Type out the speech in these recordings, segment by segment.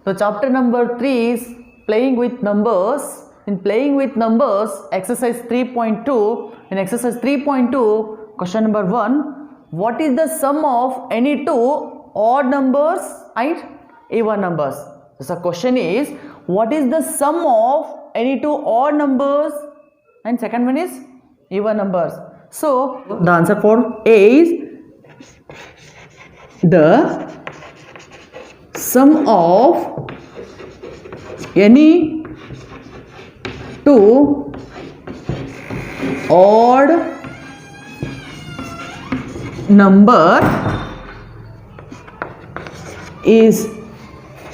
So chapter number 3 is playing with numbers. In playing with numbers, exercise 3.2. In exercise 3.2, question number 1. What is the sum of any two odd numbers and even numbers? So the question is, what is the sum of any two odd numbers, and second one is even numbers. So the answer for A is the sum of any two odd number is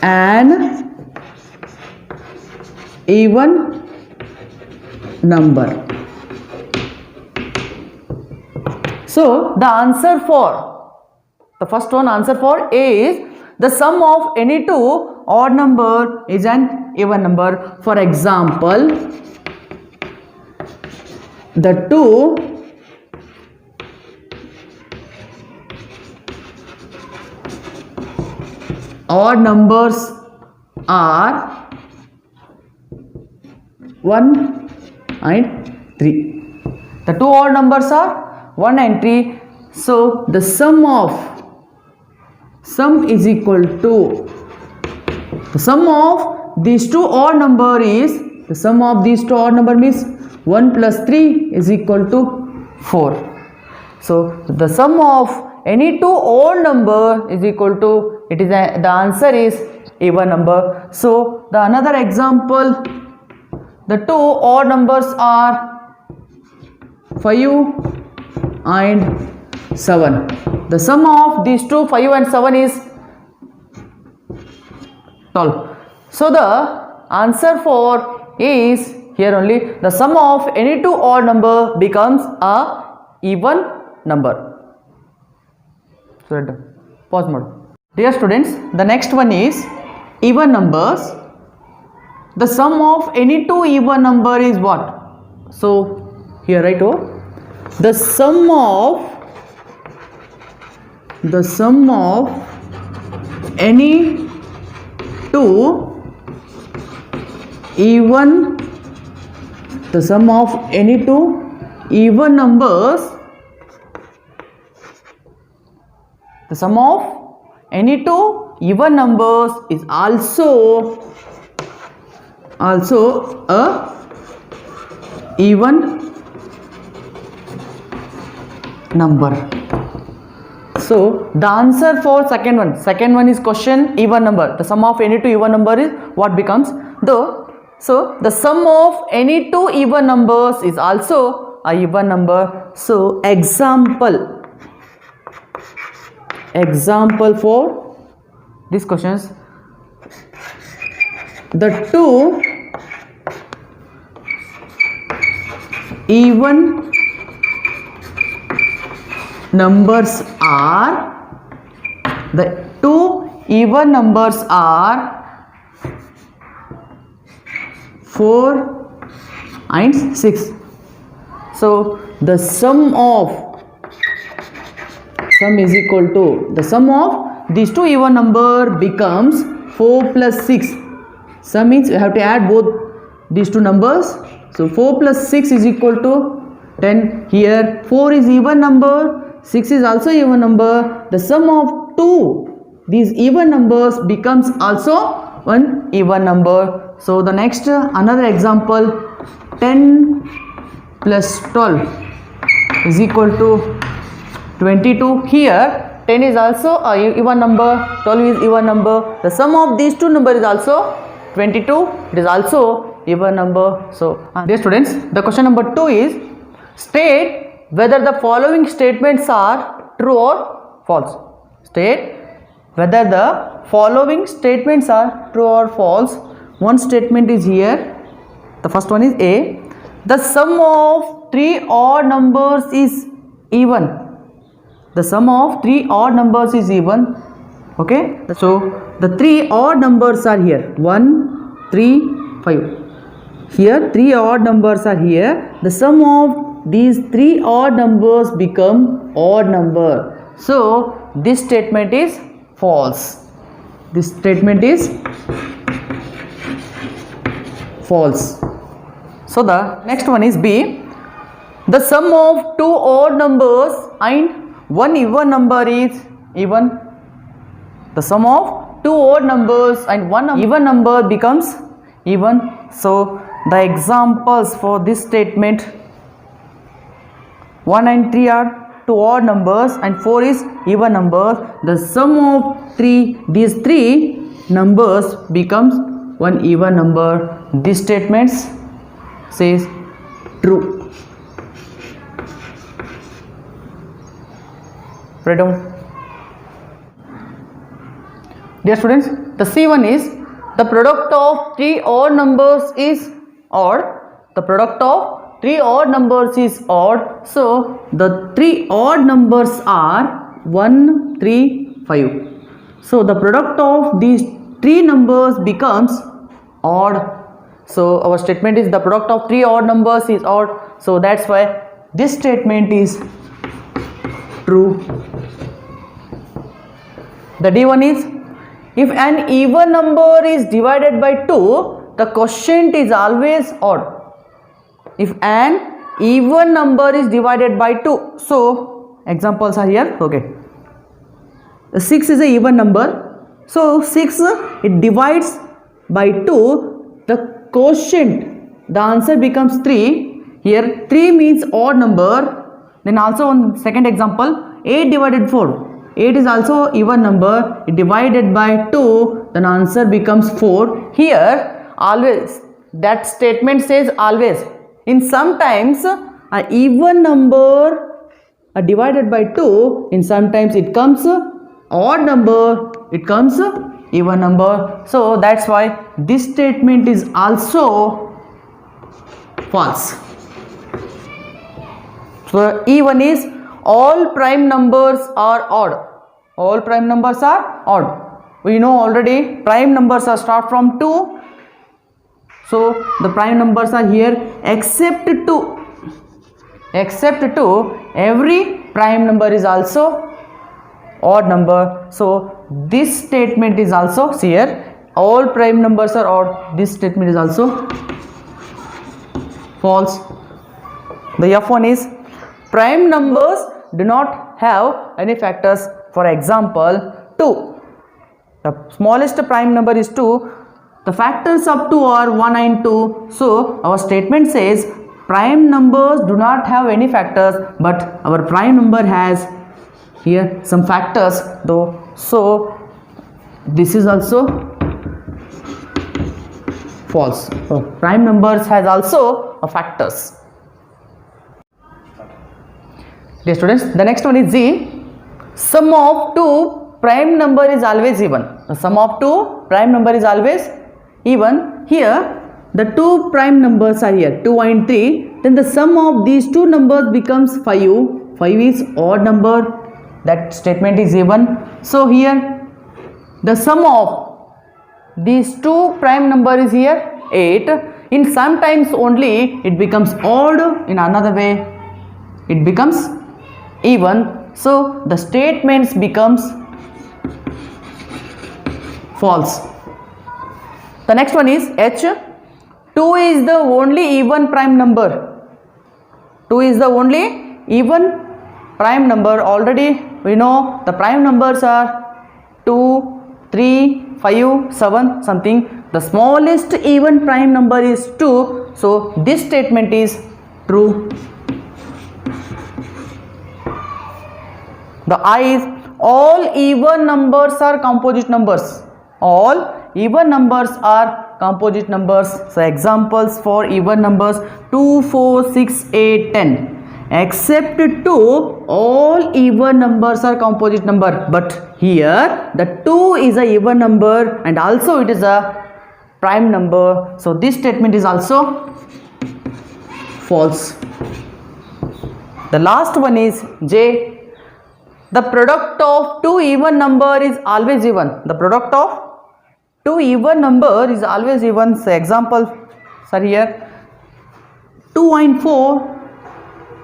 an even number. So the answer for the first one, answer for A is the sum of any two odd number is an even number. For example, the two odd numbers are 1 and 3. The two odd numbers are 1 and 3. So the sum is equal to the sum of these two odd number is the sum of these two odd number means 1 plus 3 is equal to 4. So the sum of any two odd number is equal to the answer is even number. So the another example, the two odd numbers are 5 and 7. The sum of these two 5 and 7 is 12. So the answer for A is here only. The sum of any two odd number becomes a even number. So pause mode. Dear students, the next one is even numbers. The sum of any two even number is what? So here write the sum of any two even numbers, the sum of any two even numbers is also a even number. So the answer for second one is question even number. The sum of any two even number is what becomes so the sum of any two even numbers is also a even number. So example for these questions, the two even numbers are 4 and 6. So the sum is equal to the sum of these two even number becomes 4 plus 6. Sum means you have to add both these two numbers. So 4 plus 6 is equal to 10. Here 4 is even number, 6 is also even number. The sum of these even numbers becomes also one even number. So the next another example, 10 plus 12 is equal to 22. Here 10 is also a even number, 12 is even number. The sum of these two numbers is also 22. It is also even number. So dear students, the question number 2 is state whether the following statements are true or false. State whether the following statements are true or false. One statement is here. The first one is A. The sum of three odd numbers is even. The sum of three odd numbers is even. Okay. So the three odd numbers are here. 1, 3, 5. Here three odd numbers are here. The sum of these three odd numbers become odd number. So this statement is false. This statement is false. So the next one is B. The sum of two odd numbers and one even number is even. The sum of two odd numbers and one even number becomes even. So the examples for this statement: 1 and 3 are two odd numbers and 4 is even number. The sum of these three numbers becomes one even number. This statement says true. Write down. Dear students, the C1 is the product of three odd numbers is odd. The product of three odd numbers is odd. So the three odd numbers are 1, 3, 5. So the product of these three numbers becomes odd. So our statement is the product of three odd numbers is odd. So that's why this statement is true. The D1 is, if an even number is divided by 2, the quotient is always odd. If an even number is divided by 2, so examples are here. Okay, 6 is a even number, so 6 it divides by 2, the quotient, the answer becomes 3. Here 3 means odd number. Then also on second example, 8 divided 4, 8 is also even number, it divided by 2, then answer becomes 4. Here always, that statement says always. In sometimes a even number are divided by 2, in sometimes it comes odd number, it comes even number. So that's why this statement is also false. So E1 is all prime numbers are odd. All prime numbers are odd. We know already prime numbers are start from 2. So the prime numbers are here except 2. Except 2, every prime number is also odd number. So this statement is also here. All prime numbers are odd. This statement is also false. The F1 is prime numbers do not have any factors. For example, 2. The smallest prime number is 2. The factors of 2 are 1 and 2. So our statement says prime numbers do not have any factors, but our prime number has here some factors though. So this is also false. So prime numbers has also a factors. Dear students, the next one is Z. Sum of two prime number is always even. The sum of two prime number is always even. Here the two prime numbers are here 2 and 3. Then the sum of these two numbers becomes 5. 5 is odd number. That statement is even. So here the sum of these two prime number is here 8. In sometimes only it becomes odd. In another way it becomes even. So the statements becomes false. The next one is H. 2 is the only even prime number. 2 is the only even prime number. Already we know the prime numbers are 2, 3, 5, 7 something. The smallest even prime number is 2. So this statement is true. The I is all even numbers are composite numbers. All even numbers are composite numbers. So examples for even numbers 2, 4, 6, 8, 10. Except 2, all even numbers are composite number. But here the 2 is a even number and also it is a prime number. So this statement is also false. The last one is J. The product of two even number is always even. The product of two even number is always even. So example are here 2 and 4.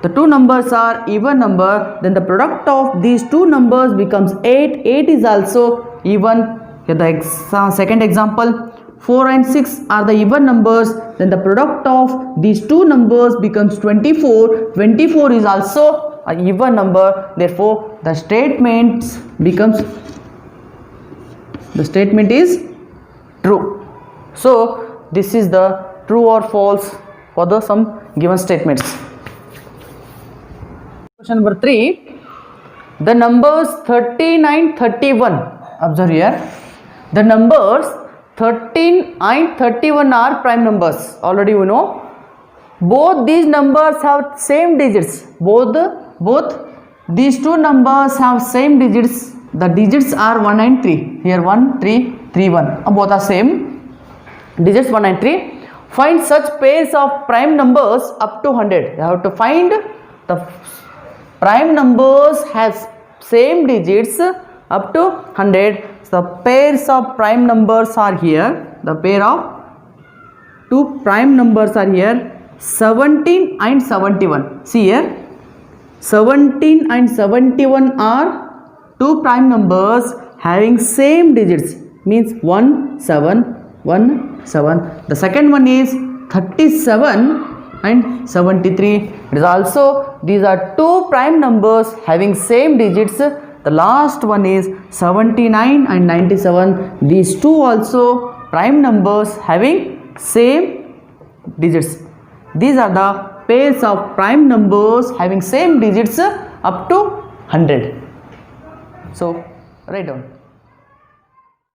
The two numbers are even number. Then the product of these two numbers becomes 8. 8 is also even. Here the second example, 4 and 6 are the even numbers, then the product of these two numbers becomes 24. 24 is also an even number, therefore the statement is true. So this is the true or false for the some given statements. Question number 3, the numbers 39, 31, observe here, the numbers 13 and 31 are prime numbers. Already you know, both these numbers have same digits. Both these two numbers have same digits. The digits are 1 and 3. Here 1, 3, 3, 1. Both are same digits, 1 and 3. Find such pairs of prime numbers up to 100. You have to find the prime numbers has same digits up to 100. The pairs of prime numbers are here. The pair of two prime numbers are here, 17 and 71. See here, 17 and 71 are two prime numbers having same digits, means 1, 7, 1, 7. The second one is 37 and 73. It is also, these are two prime numbers having same digits. The last one is 79 and 97. These two also prime numbers having same digits. These are the pairs of prime numbers having same digits up to 100. So write down.